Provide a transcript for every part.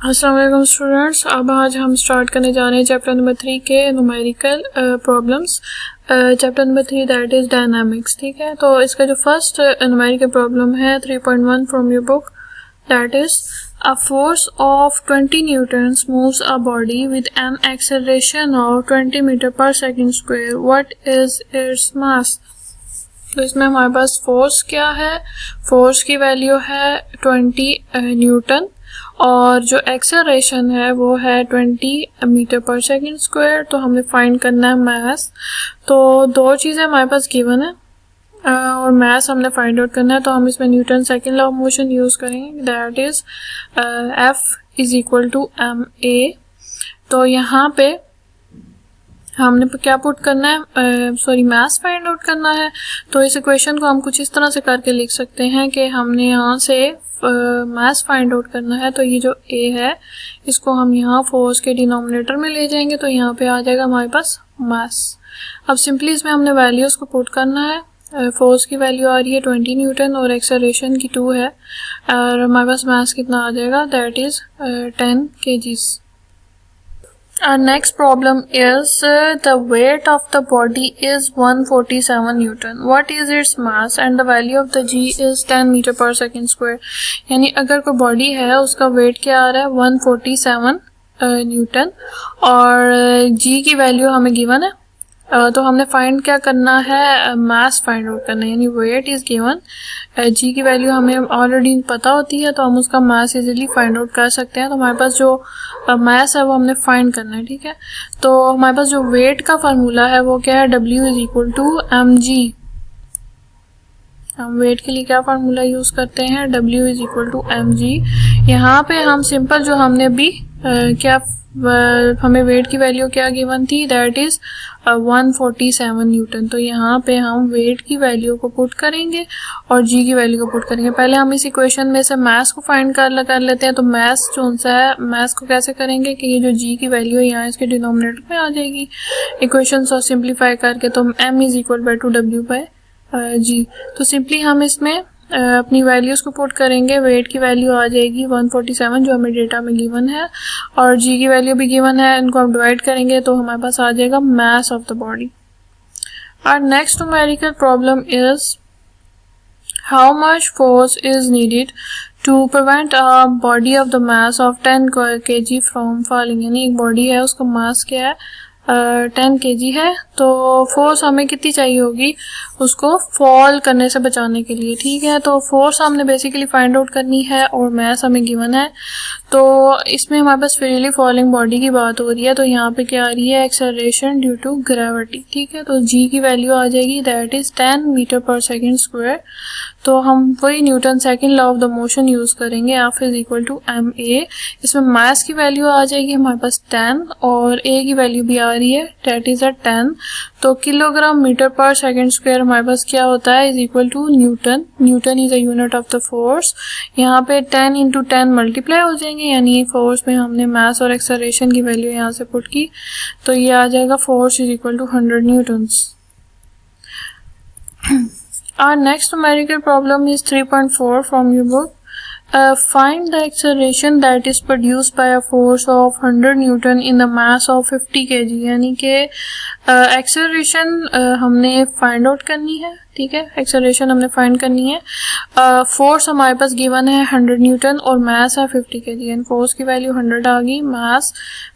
अस्सलाम वालेकुम स्टूडेंट्स। अब आज हम स्टार्ट करने जा रहे हैं चैप्टर नंबर 3 के numerical problems. Chapter number 3 that is dynamics. ठीक है, तो इसका जो फर्स्ट न्यूमेरिकल प्रॉब्लम है 3.1 from your book that is a force of 20 newtons moves a body with an acceleration of 20 metre per second square, what is its mass. तो इसमें हमारे पास force क्या है, फोर्स की वैल्यू है 20 न्यूटन और जो एक्सेलरेशन है वो है 20 मीटर पर सेकेंड स्क्वायर। तो हमें फाइंड करना है मास। तो दो चीज़ें हमारे पास गिवन है और मास हमने फाइंड आउट करना है। तो हम इसमें Newton second law of motion use करेंगे that is F is equal to ma। तो यहाँ पे हमने क्या पुट करना है, मास फाइंड आउट करना है। तो इस इक्वेशन को हम कुछ इस तरह से करके लिख सकते हैं कि हमने यहाँ से मास फाइंड आउट करना है। तो ये जो a है इसको हम यहाँ फोर्स के डिनोमिनेटर में ले जाएंगे, तो यहाँ पे आ जाएगा हमारे पास मास। अब सिंपली इसमें हमने वैल्यूज़ को पुट करना है। फोर्स की वैल्यू आ रही है 20 न्यूटन और एक्सेलरेशन की 2 है और हमारे पास मास कितना आ जाएगा that is 10 kgs। Our next problem is the weight of the body is 147 Newton. What is its mass and the value of the g is 10 meter per second square. यानी अगर कोई बॉडी है उसका वेट क्या आ रहा है 147 Newton और g की वैल्यू हमें गिवन है। तो हमने फाइंड क्या करना है, मास फाइंड आउट करना है। यानी वेट इज़ गिवन, जी की वैल्यू हमें ऑलरेडी पता होती है तो हम उसका मास इजीली फाइंड आउट कर सकते हैं। तो हमारे पास जो मास है वो हमने फाइंड करना है। ठीक है, तो हमारे पास जो वेट का फार्मूला है वो क्या है, W is equal to mg। हम वेट के लिए क्या फार्मूला यूज़ करते हैं, W is equal to mg। यहाँ पे हम सिंपल जो हमने अभी हमें वेट की वैल्यू क्या गिवन थी दैट इज़ 147 न्यूटन। तो यहाँ पे हम वेट की वैल्यू को पुट करेंगे और जी की वैल्यू को पुट करेंगे। पहले हम इस इक्वेशन में से मास को फाइंड कर लेते हैं। तो मास जो सा है, मास को कैसे करेंगे कि ये जो जी की वैल्यू है यहाँ इसके डिनोमिनेटर में आ जाएगी इक्वेशन को सिंप्लीफाई करके। तो m is equal by to W by g. तो सिंपली हम इसमें अपनी वैल्यूज़ को पुट करेंगे। वेट की वैल्यू आ जाएगी 147 जो हमें डेटा में गिवन है और जी की वैल्यू भी गिवन है। इनको हम डिवाइड करेंगे तो हमारे पास आ जाएगा mass of the body. Our next numerical problem is how much force is needed to prevent a body of the mass of 10 kg from falling. यानी एक बॉडी है उसका मास क्या है 10 kg है, तो फोर्स हमें कितनी चाहिए होगी उसको फॉल करने से बचाने के लिए। ठीक है, तो फोर्स हमने बेसिकली फाइंड आउट करनी है और मास हमें गिवन है। तो इसमें हमारे पास फ्रीली फॉलिंग बॉडी की बात हो रही है। तो यहाँ पे क्या आ रही है, एक्सेलरेशन ड्यू टू ग्रेविटी। ठीक है, तो जी की वैल्यू आ जाएगी that is 10 metre per second square. तो हम वही newton second law of the motion use करेंगे, F is equal to ma। इसमें मास की वैल्यू आ जाएगी हमारे पास 10 और a की वैल्यू भी आ रही है डेट इज़ 10। तो kilogram metre per second square हमारे पास क्या होता है is equal to newton. Newton is a unit of the force. यहाँ पे 10 इंटू 10 मल्टीप्लाई हो जाएंगे, यानी फोर्स में हमने मास और एक्सेलरेशन की वैल्यू यहाँ से पुट की तो ये आ जाएगा force is equal to 100 newtons. Our next numerical problem is 3.4 from your book. Find the acceleration that is produced by a force of 100 Newton in the mass of 50 kg। यानी कि acceleration हमने find out करनी है। ठीक है, acceleration हमने find करनी है। फोर्स हमारे पास गिवन है 100 न्यूटन और मास है 50 kg। यानी फोर्स की वैल्यू 100 आ गई, मास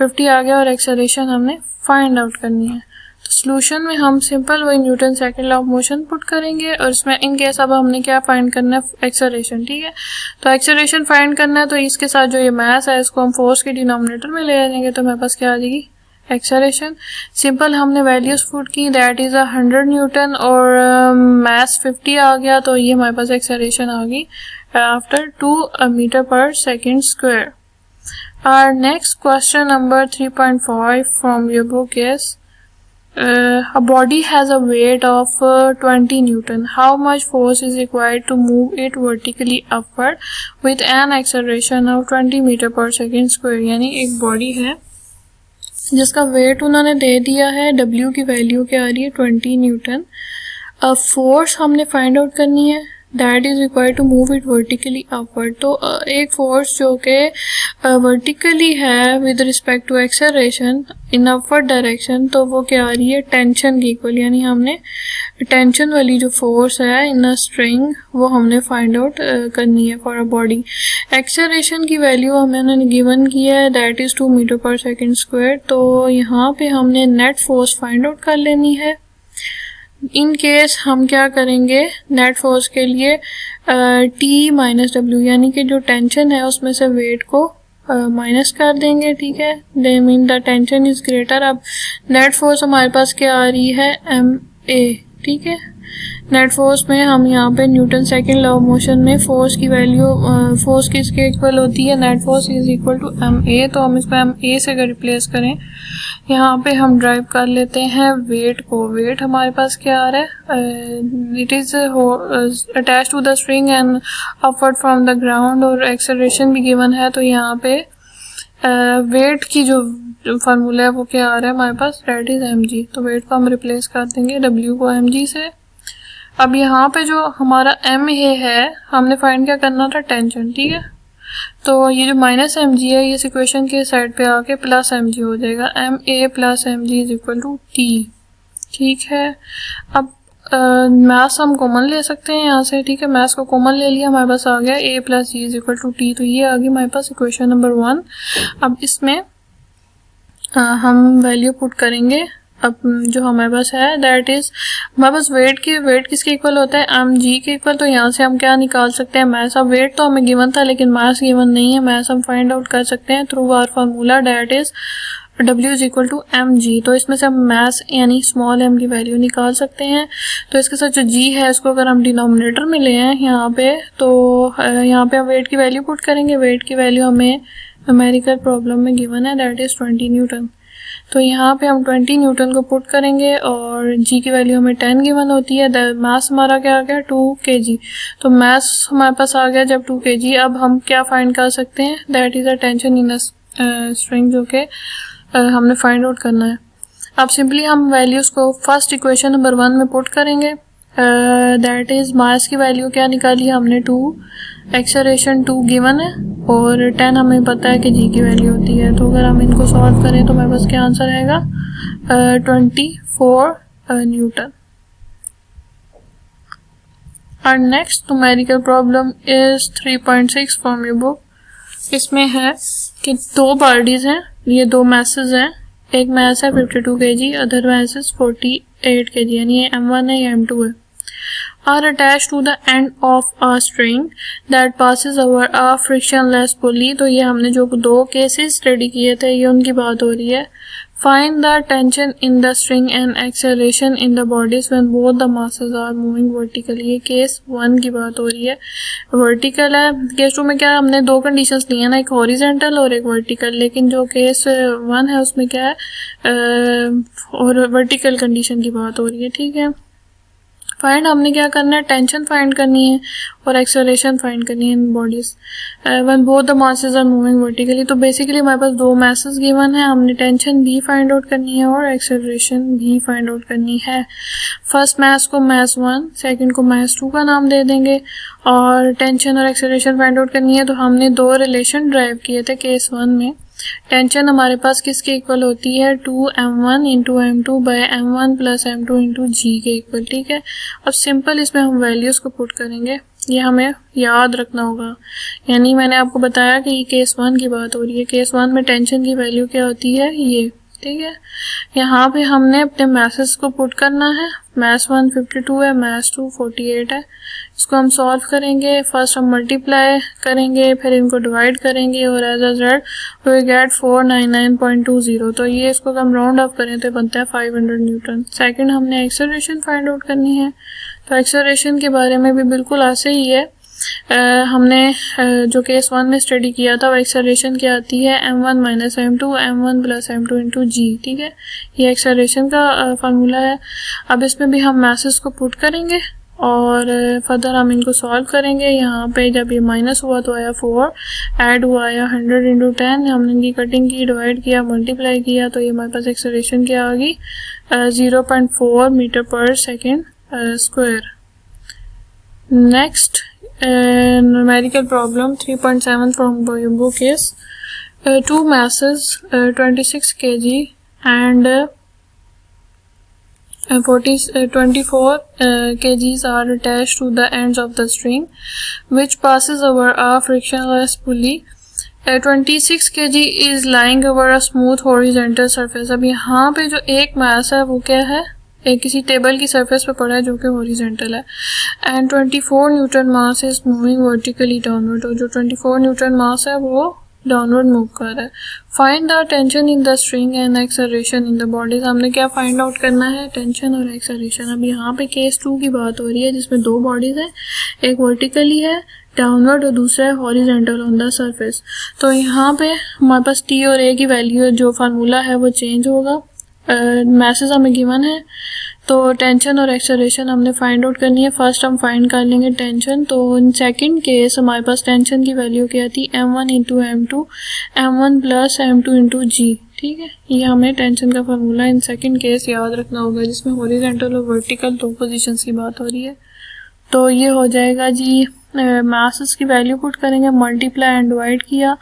50 आ गया और एक्सेलरेशन हमने फाइंड आउट करनी है। सोल्यूशन में हम सिंपल वही newton second law of motion put करेंगे और इसमें इन केस अब हमने क्या फाइंड करना है, एक्सेलरेशन। ठीक है, तो एक्सेलरेशन फाइंड करना है तो इसके साथ जो ये मास है इसको हम फोर्स के डिनोमिनेटर में ले जाएंगे तो हमारे पास क्या आ जाएगी एक्सेलरेशन। सिंपल हमने वैल्यूज पुट की दैट इज़ 100 न्यूटन और मास 50 आ गया तो ये हमारे पास एक्सेलरेशन आ गई after 2 metre per second square. Our next question number 3.5 from your book is a body has a weight of 20 Newton. How much force is required to move it vertically upward with an acceleration of 20 meter per second square। यानी एक body है जिसका wait उन्होंने दे दिया है, W की value क्या आ रही है 20 न्यूटन। फोर्स हमने फाइंड आउट करनी है that is required to move it vertically upward. तो एक फोर्स जो कि वर्टिकली है with respect to acceleration in upward direction, तो वो क्या आ रही है, टेंशन की इक्वल। यानी हमने टेंशन वाली जो फोर्स है इन अ स्ट्रिंग वो हमने फाइंड आउट करनी है फॉर अ बॉडी। एक्सेलरेशन की वैल्यू हमें गिवन की है, that is 2 metre per second square. तो यहाँ पे हमने नेट फोर्स फाइंड आउट कर लेनी है। इन केस हम क्या करेंगे, नेट फोर्स के लिए टी माइनस डब्ल्यू, यानी कि जो टेंशन है उसमें से वेट को माइनस कर देंगे, ठीक है। They mean the tension is greater. अब नेट फोर्स हमारे पास क्या आ रही है, एम ए, ठीक है। नेट फोर्स में हम यहाँ पे newton second law of motion में फोर्स की वैल्यू, फोर्स किसके इक्वल होती है, net force is equal to M A. तो हम इसको एम ए से अगर रिप्लेस करें, यहाँ पे हम ड्राइव कर लेते हैं वेट को। वेट हमारे पास क्या आ रहा है, it is attach to the string and upward from the ground, और एक्सेलरेशन भी गिवन है। तो यहाँ पे वेट की जो फार्मूला है वो क्या आ रहा है हमारे पास, दैट इज एम जी। तो वेट को हम रिप्लेस कर देंगे डब्ल्यू को एम जी से। अब यहाँ पे जो हमारा एम ए है, हमने फाइंड क्या करना था, टेंशन, ठीक है। तो ये जो माइनस एम जी है, ये इस इक्वेशन के साइड पे आके प्लस एम जी हो जाएगा। M A plus M G is equal to T, ठीक है। अब मैथ्स हम कॉमन ले सकते हैं यहाँ से, ठीक है। मैथ्स को कॉमन ले लिया, हमारे पास आ गया a plus g is equal to t. तो ये आ गई हमारे पास इक्वेशन नंबर 1। अब इसमें हम वैल्यू पुट करेंगे। अब जो हमारे पास है, दैट इज हमारे पास वेट किसके इक्वल होता है, एम जी के इक्वल। तो यहाँ से हम क्या निकाल सकते हैं, मास। अब वेट तो हमें गिवन था लेकिन मास गिवन नहीं है। मास हम फाइंड आउट कर सकते हैं through our formula, that is W is equal to M G. तो इसमें से हम मास यानी स्मॉल m की वैल्यू निकाल सकते हैं। तो इसके साथ जो g है उसको अगर हम डिनोमिनेटर में ले आए यहाँ पे, तो यहाँ पे हम वेट की वैल्यू पुट करेंगे। वेट की वैल्यू हमें न्यूमेरिकल प्रॉब्लम में गिवन है, दैट इज 20 न्यूटन। तो यहाँ पे हम 20 न्यूटन को पुट करेंगे और g की वैल्यू हमें 10 गिवन होती है। मास हमारा क्या आ गया, 2 kg। तो मास हमारे पास आ गया जब 2 kg। अब हम क्या फाइंड कर सकते हैं, that is a tension in a string, जो कि हमने फाइंड आउट करना है। अब सिंपली हम वैल्यूज को फर्स्ट इक्वेशन नंबर 1 में पुट करेंगे। दैट इज मास की वैल्यू क्या निकाली है हमने, 2, एक्सेलरेशन 2 गिवन है और 10 हमें पता है कि जी की वैल्यू होती है। तो अगर हम इनको सॉल्व करें तो हमारे पास क्या आंसर आएगा, 24 न्यूटन। और next numerical problem is 3.6 from your book. इसमें है कि 2 बॉडीज हैं, ये 2 मैसेज हैं। एक मैस है 52 kg, other mass is 48 kg, यानी ये M1 है, ये M2 है। Are attached to the end of a string that passes over a frictionless pulley। तो ये हमने जो 2 केसेस स्टडी किए थे, ये उनकी बात हो रही है। Find the tension in the string and acceleration in the bodies when both the masses are moving vertically। ये केस 1 की बात हो रही है, वर्टिकल है। केस 2 में क्या, हमने 2 कंडीशंस ली है ना, एक हॉरिजेंटल और एक वर्टिकल। लेकिन जो केस 1 है उसमें क्या है, और वर्टिकल कंडीशन की बात हो रही है, ठीक है। फाइंड हमने क्या करना है, टेंशन फाइंड करनी है और एक्सेलरेशन फाइंड करनी है in bodies when both the masses are moving vertically. तो बेसिकली हमारे पास 2 मासेस गिवन है, हमने टेंशन भी फाइंड आउट करनी है और एक्सेलरेशन भी फाइंड आउट करनी है। फर्स्ट मास को मास 1, सेकंड को मास 2 का नाम दे देंगे और टेंशन और एक्सेलरेशन फाइंड आउट करनी है। तो हमने 2 रिलेशन ड्राइव किए थे केस 1 में। टेंशन हमारे पास किसके इक्वल होती है, 2m1 into m2 by m1 plus m2 into g के इक्वल, ठीक है। अब सिंपल इसमें हम वैल्यूज को पुट करेंगे, ये हमें याद रखना होगा। यानी मैंने आपको बताया कि ये केस 1 की बात हो रही है। केस 1 में टेंशन की वैल्यू क्या होती है, ये, ठीक है। यहाँ पे हमने अपने मैसेज को पुट करना है। मैस 1 52 है, मैस 2 48 है। इसको हम सॉल्व करेंगे। फर्स्ट हम मल्टीप्लाई करेंगे, फिर इनको डिवाइड करेंगे और as a result we get 499.20। तो ये इसको हम राउंड ऑफ करें तो बनता है 500 न्यूटन। सेकंड हमने एक्सेलरेशन फाइंड आउट करनी है। तो एक्सेलरेशन के बारे में भी बिल्कुल ऐसे ही है। हमने जो केस 1 में स्टडी किया था, वो एक्सेलरेशन क्या आती है, m1 minus m2 m1 plus m2 into जी, ठीक है। ये एक्सेलरेशन का फार्मूला है। अब इसमें भी हम मैसेज को पुट करेंगे और फर्दर हम इनको सॉल्व करेंगे। यहाँ पे जब ये माइनस हुआ तो आया 4, ऐड हुआ आया 100 इंटू 10। हमने इनकी कटिंग की, डिवाइड किया, मल्टीप्लाई किया, तो ये हमारे पास एक्सेलरेशन क्या आ गई, 0.4 metre per second square. Next numerical problem 3.7 from your book is two masses 26 kg and 24 kgs are attached to the ends of the string which passes over a frictionless pulley. 26 kg is lying over a smooth horizontal surface. अब यहाँ पे जो एक मास है वो क्या है, एक किसी टेबल की सरफेस पे पड़ा है जो कि हॉरिजॉन्टल है. And 24 Newton mass is moving vertically downward. और जो 24 न्यूटन मास है वो डाउनवर्ड मूव कर रहा है. Find the tension in the string and acceleration in the bodies. हमने क्या फाइंड आउट करना है, टेंशन और एक्सेलरेशन. अब यहाँ पे केस 2 की बात हो रही है जिसमें दो बॉडीज है, एक वर्टिकली है डाउनवर्ड और दूसरा है हॉरिजॉन्टल ऑन द सरफेस. तो यहाँ पे हमारे पास टी और ए की वैल्यू जो फार्मूला है वो चेंज होगा. मैसेज हमें गिवन है तो टेंशन और एक्सेलरेशन हमने फाइंड आउट करनी है. फर्स्ट हम फाइंड कर लेंगे टेंशन. तो इन सेकंड केस हमारे पास टेंशन की वैल्यू क्या थी, m1 into m2 m1 plus m2 into जी. ठीक है, ये हमें टेंशन का फार्मूला इन सेकंड केस याद रखना होगा जिसमें हॉरिजॉन्टल और वर्टिकल दो पोजीशंस की बात हो रही है. तो ये हो जाएगा जी, मासेस की वैल्यू पुट करेंगे, मल्टीप्लाई एंड डिवाइड किया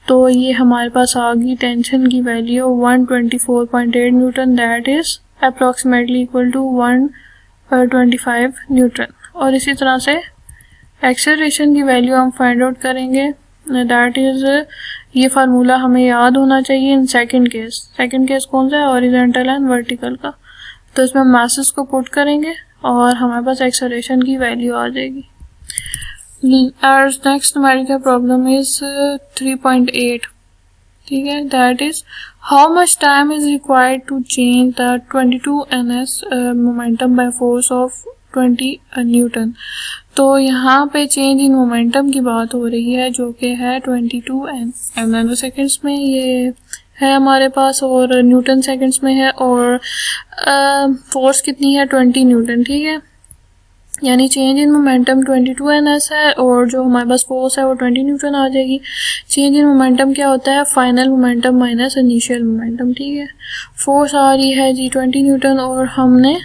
तो ये हमारे पास आ गई टेंशन की value 124.8 newton, that is approximately equal to 125 newton. और इसी तरह से एक्सेलरेशन की वैल्यू हम फाइंड आउट करेंगे, दैट इज ये फार्मूला हमें याद होना चाहिए in second case. Second case कौन सा है, हॉरिजॉन्टल एंड वर्टिकल का. तो इसमें मासेस को पुट करेंगे और हमारे पास एक्सेलरेशन की वैल्यू आ जाएगी. Our next numerical problem is 3.8. ठीक है, that is how much time is required to change the 22 ns momentum by force of 20 Newton. तो यहाँ पे चेंज इन मोमेंटम की बात हो रही है जो कि है 22 नैनो सेकेंड्स में ये है हमारे पास और न्यूटन सेकेंड्स में है और फोर्स कितनी है 20 न्यूटन. ठीक है, यानी चेंज इन मोमेंटम 22 ns है और जो हमारे पास फोर्स है वो 20 न्यूटन आ जाएगी. चेंज इन मोमेंटम क्या होता है, final momentum minus initial momentum. ठीक है, फोर्स आ रही है जी 20 न्यूटन और हमने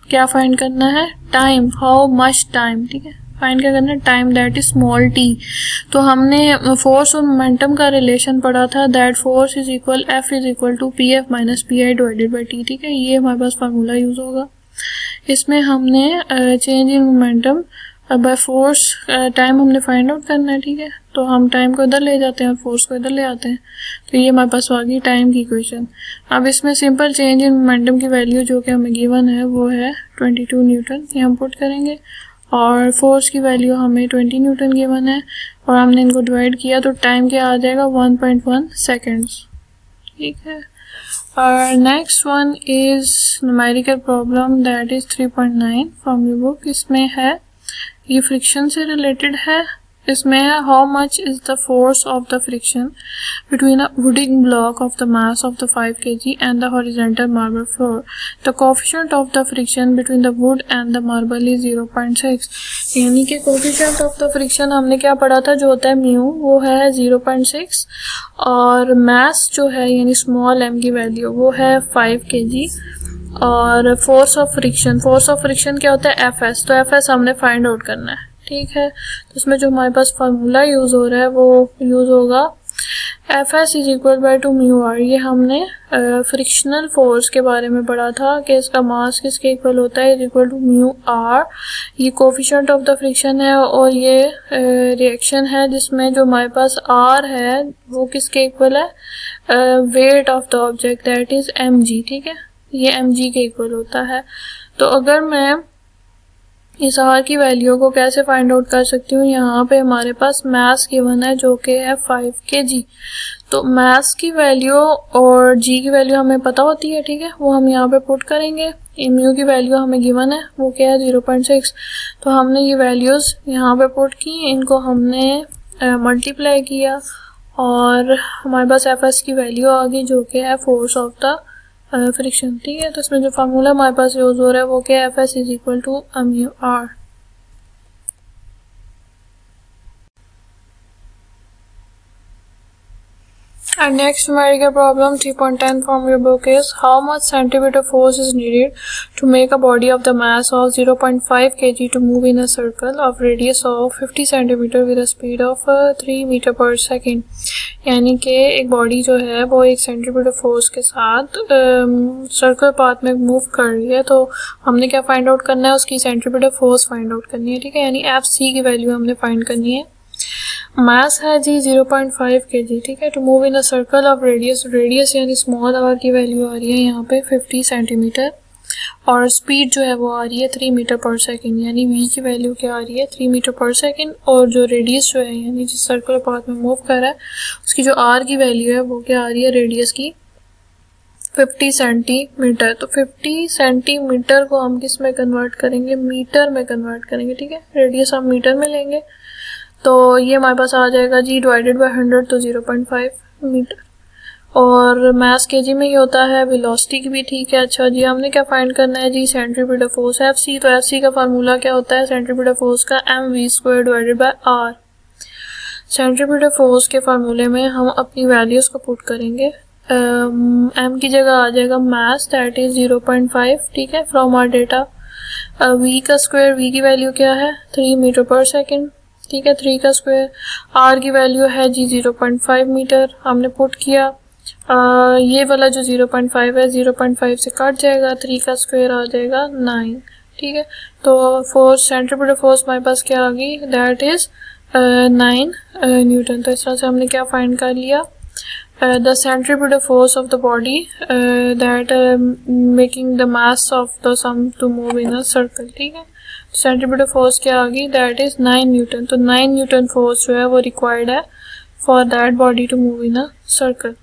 क्या फाइंड करना है, टाइम, हाउ मच टाइम. ठीक है, फाइंड क्या करना है, time, that is small T. तो हमने फोर्स और मोमेंटम का रिलेशन पढ़ा था, that force is equal F is equal to P F minus P I divided by T. ठीक है, ये हमारे पास फार्मूला यूज होगा. इसमें हमने change in momentum by force time हमने फाइंड आउट करना है. ठीक है, तो हम टाइम को इधर ले जाते हैं और फोर्स को इधर ले आते हैं. तो ये हमारे पास आ गई टाइम की इक्वेशन. अब इसमें सिंपल चेंज इन मोमेंटम की वैल्यू जो कि हमें गिवन है वो है 22 न्यूटन, ये हम पुट करेंगे और फोर्स की वैल्यू हमें 20 न्यूटन गिवन है और हमने इनको डिवाइड किया तो टाइम क्या आ जाएगा 1.1 सेकेंड्स. ठीक है, Our next one is numerical problem that is 3.9 from your book. इसमें है, ये फ्रिक्शन से रिलेटेड है. इसमें है how much is the force of the friction between a wooden block of the mass of the 5 kg and the horizontal marble floor. The coefficient of the friction between the wood and the marble is 0.6. यानी कि coefficient of the friction हमने क्या पढ़ा था, जो होता है mu, वो है 0.6 और mass जो है यानी स्मॉल m की वैल्यू वो है 5 kg और फोर्स ऑफ फ्रिक्शन क्या होता है fs. तो fs हमने फाइंड आउट करना है. ठीक है, तो इसमें जो हमारे पास फार्मूला यूज हो रहा है वो यूज होगा Fs is equal by to mu R. ये हमने फ्रिक्शनल फोर्स के बारे में पढ़ा था कि इसका मास किसके इक्वल होता है, is equal to mu R. ये कोफिशिएंट ऑफ द फ्रिक्शन है और ये रिएक्शन है जिसमें जो हमारे पास आर है वो किसके इक्वल है, weight of the object, that is mg. ठीक है, ये mg के इक्वल होता है. तो अगर मैं इस आर की वैल्यू को कैसे फाइंड आउट कर सकती हूँ, यहाँ पे हमारे पास मास गिवन है जो कि है 5 kg. तो मास की वैल्यू और जी की वैल्यू हमें पता होती है. ठीक है, वो हम यहाँ पे पुट करेंगे. म्यू की वैल्यू हमें गिवन है वो क्या है 0.6. तो हमने ये वैल्यूज यहाँ पे पुट की, इनको हमने मल्टीप्लाई किया और हमारे पास एफ की वैल्यू आ गई जो कि है फोर्स ऑफ द फ्रिक्शन. ठीक है, तो इसमें जो फार्मूला हमारे पास यूज हो रहा है वो क्या है, Fs is equal to mu R. And next numerical problem 3.10 from your book is how much centimeter force is needed to make a body of the mass of 0.5 kg to move in a circle of radius of 50 centimeter with a speed of 3 meter per second. यानी कि एक body जो है वो 1 centimetre force के साथ circular path में move कर रही है, तो हमने क्या फाइंड आउट करना है, उसकी सेंटीमीटर फोर्स फाइंड आउट करनी है, ठीक है। यानी एफ सी की वैल्यू हमने फाइंड करनी है। मास है जी 0.5 kg, ठीक है। To move in a circle of radius यानी स्मॉल आर की वैल्यू आ रही है यहाँ पे 50 सेंटीमीटर और स्पीड जो है वो आ रही है 3 मीटर पर सेकेंड, यानी v की वैल्यू क्या आ रही है 3 मीटर पर सेकेंड। और जो रेडियस जो है यानी जिस सर्कुलर पाथ में मूव कर रहा है उसकी जो r की वैल्यू है वो क्या आ रही है रेडियस की 50 सेंटीमीटर। तो 50 सेंटीमीटर को हम किस में कन्वर्ट करेंगे, मीटर में कन्वर्ट करेंगे, ठीक है। रेडियस हम मीटर में लेंगे तो ये हमारे पास आ जाएगा जी डिवाइडेड बाय 100 तो 0.5 मीटर। और मास केजी में ही होता है, वेलोसिटी की भी, ठीक है। अच्छा जी, हमने क्या फाइंड करना है जी सेंट्रीपिटल फोर्स एफ सी। तो एफ सी का फार्मूला क्या होता है सेंट्रीपिटल फोर्स का, M V square divided by R. Centripetal force के फार्मूले में हम अपनी वैल्यूज को पुट करेंगे। एम की जगह आ जाएगा मास दैट इज 0.5, ठीक है, फ्रॉम आर डेटा। वी का स्क्वायर, वी की वैल्यू क्या है 3 मीटर पर सेकेंड, ठीक है, 3 का स्क्वायर। आर की वैल्यू है जी 0.5 मीटर, हमने पुट किया। ये वाला जो 0.5 है 0.5 से कट जाएगा, 3 का स्क्वायर आ जाएगा 9, ठीक है। तो फोर्स सेंट्रीपिटल फोर्स हमारे पास क्या आ गई दैट इज 9 न्यूटन। तो इस तरह से हमने क्या फाइंड कर लिया, the centripetal force of the body that making the mass of the sum to move in a circle, ठीक है। सेंट्रीपिटल फोर्स क्या आ गई दैट इज 9 न्यूटन। तो 9 न्यूटन फोर्स जो है वो रिक्वायर्ड है for that body to move in a circle.